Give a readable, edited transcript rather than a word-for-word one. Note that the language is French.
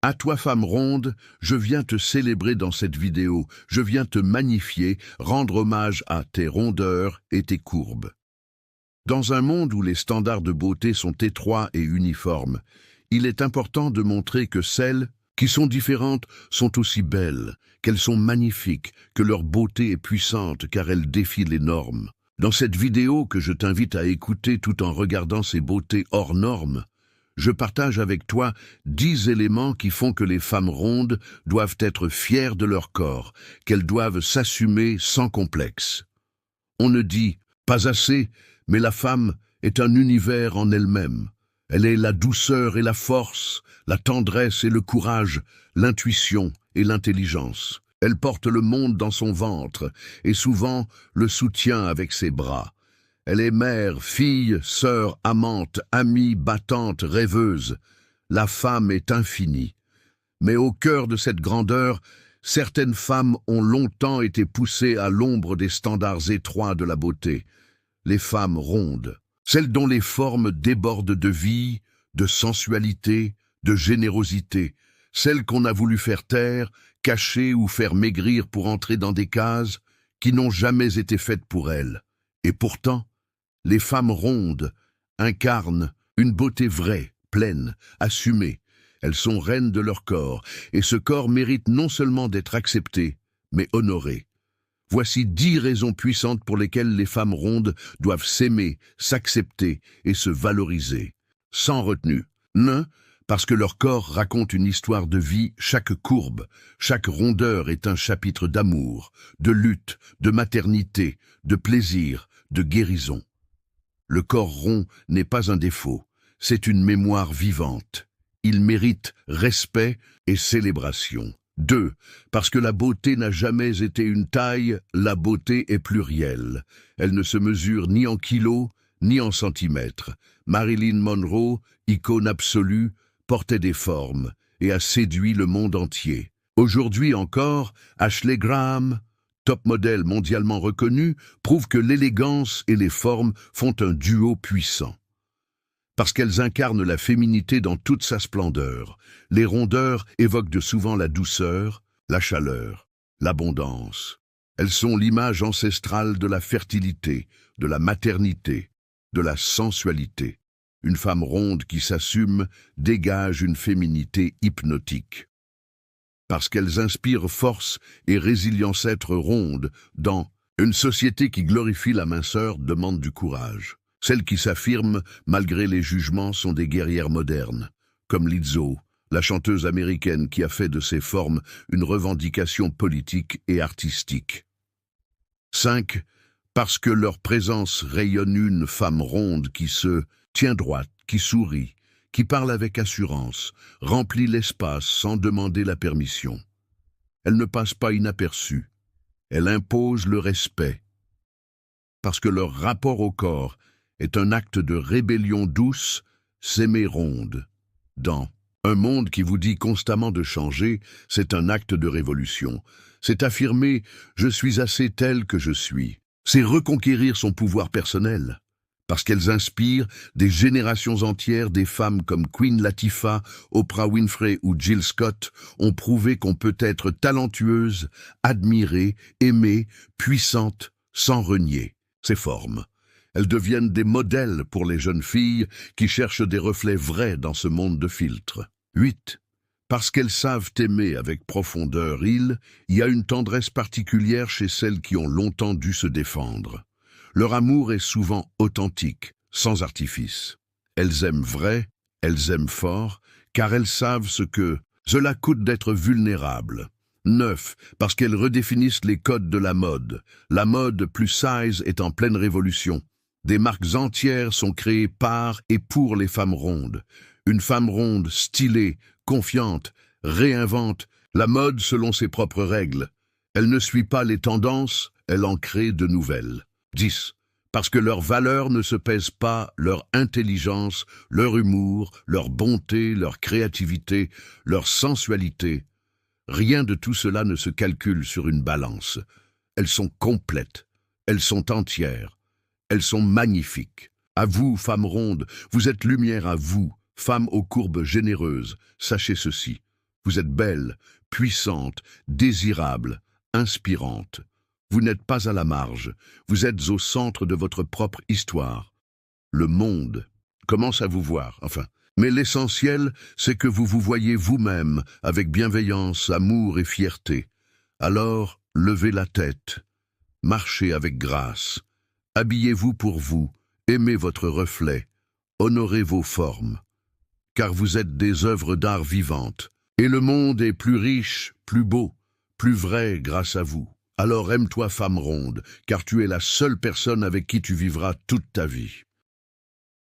À toi, femme ronde, je viens te célébrer dans cette vidéo, je viens te magnifier, rendre hommage à tes rondeurs et tes courbes. Dans un monde où les standards de beauté sont étroits et uniformes, il est important de montrer que celles qui sont différentes sont aussi belles, qu'elles sont magnifiques, que leur beauté est puissante car elle défie les normes. Dans cette vidéo que je t'invite à écouter tout en regardant ces beautés hors normes, je partage avec toi 10 éléments qui font que les femmes rondes doivent être fières de leur corps, qu'elles doivent s'assumer sans complexe. On ne dit pas assez, mais la femme est un univers en elle-même. Elle est la douceur et la force, la tendresse et le courage, l'intuition et l'intelligence. Elle porte le monde dans son ventre et souvent le soutient avec ses bras. Elle est mère, fille, sœur, amante, amie, battante, rêveuse. La femme est infinie. Mais au cœur de cette grandeur, certaines femmes ont longtemps été poussées à l'ombre des standards étroits de la beauté. Les femmes rondes, celles dont les formes débordent de vie, de sensualité, de générosité, celles qu'on a voulu faire taire, cacher ou faire maigrir pour entrer dans des cases qui n'ont jamais été faites pour elles. Et pourtant, les femmes rondes incarnent une beauté vraie, pleine, assumée. Elles sont reines de leur corps, et ce corps mérite non seulement d'être accepté, mais honoré. Voici 10 raisons puissantes pour lesquelles les femmes rondes doivent s'aimer, s'accepter et se valoriser. Sans retenue. 1. Parce que leur corps raconte une histoire de vie, chaque courbe, chaque rondeur est un chapitre d'amour, de lutte, de maternité, de plaisir, de guérison. Le corps rond n'est pas un défaut, c'est une mémoire vivante. Il mérite respect et célébration. 2. Parce que la beauté n'a jamais été une taille, la beauté est plurielle. Elle ne se mesure ni en kilos, ni en centimètres. Marilyn Monroe, icône absolue, portait des formes et a séduit le monde entier. Aujourd'hui encore, Ashley Graham, top modèle mondialement reconnu, prouve que l'élégance et les formes font un duo puissant. Parce qu'elles incarnent la féminité dans toute sa splendeur, les rondeurs évoquent de souvent la douceur, la chaleur, l'abondance. Elles sont l'image ancestrale de la fertilité, de la maternité, de la sensualité. Une femme ronde qui s'assume dégage une féminité hypnotique. Parce qu'elles inspirent force et résilience. Être ronde dans une société qui glorifie la minceur demande du courage. Celles qui s'affirment malgré les jugements sont des guerrières modernes, comme Lizzo, la chanteuse américaine qui a fait de ses formes une revendication politique et artistique. 5. Parce que leur présence rayonne. Une femme ronde qui se tient droite, qui sourit, qui parle avec assurance, remplit l'espace sans demander la permission. Elle ne passe pas inaperçue. Elle impose le respect. Parce que leur rapport au corps est un acte de rébellion douce, s'aimer ronde. Dans un monde qui vous dit constamment de changer, c'est un acte de révolution. C'est affirmer « je suis assez telle que je suis ». C'est reconquérir son pouvoir personnel. Parce qu'elles inspirent des générations entières. Des femmes comme Queen Latifah, Oprah Winfrey ou Jill Scott ont prouvé qu'on peut être talentueuse, admirée, aimée, puissante, sans renier ses formes. Elles deviennent des modèles pour les jeunes filles qui cherchent des reflets vrais dans ce monde de filtres. 8. Parce qu'elles savent aimer avec profondeur. Il y a une tendresse particulière chez celles qui ont longtemps dû se défendre. Leur amour est souvent authentique, sans artifice. Elles aiment vrai, elles aiment fort, car elles savent ce que cela coûte d'être vulnérable. 9. Parce qu'elles redéfinissent les codes de la mode. La mode plus size est en pleine révolution. Des marques entières sont créées par et pour les femmes rondes. Une femme ronde, stylée, confiante, réinvente la mode selon ses propres règles. Elle ne suit pas les tendances, elle en crée de nouvelles. 10. Parce que leurs valeurs ne se pèsent pas, leur intelligence, leur humour, leur bonté, leur créativité, leur sensualité. Rien de tout cela ne se calcule sur une balance. Elles sont complètes, elles sont entières, elles sont magnifiques. À vous, femmes rondes, vous êtes lumière. À vous, femmes aux courbes généreuses, sachez ceci. Vous êtes belle, puissante, désirable, inspirante. Vous n'êtes pas à la marge, vous êtes au centre de votre propre histoire. Le monde commence à vous voir, enfin. Mais l'essentiel, c'est que vous vous voyez vous-même avec bienveillance, amour et fierté. Alors, levez la tête, marchez avec grâce, habillez-vous pour vous, aimez votre reflet, honorez vos formes, car vous êtes des œuvres d'art vivantes, et le monde est plus riche, plus beau, plus vrai grâce à vous. Alors aime-toi femme ronde, car tu es la seule personne avec qui tu vivras toute ta vie.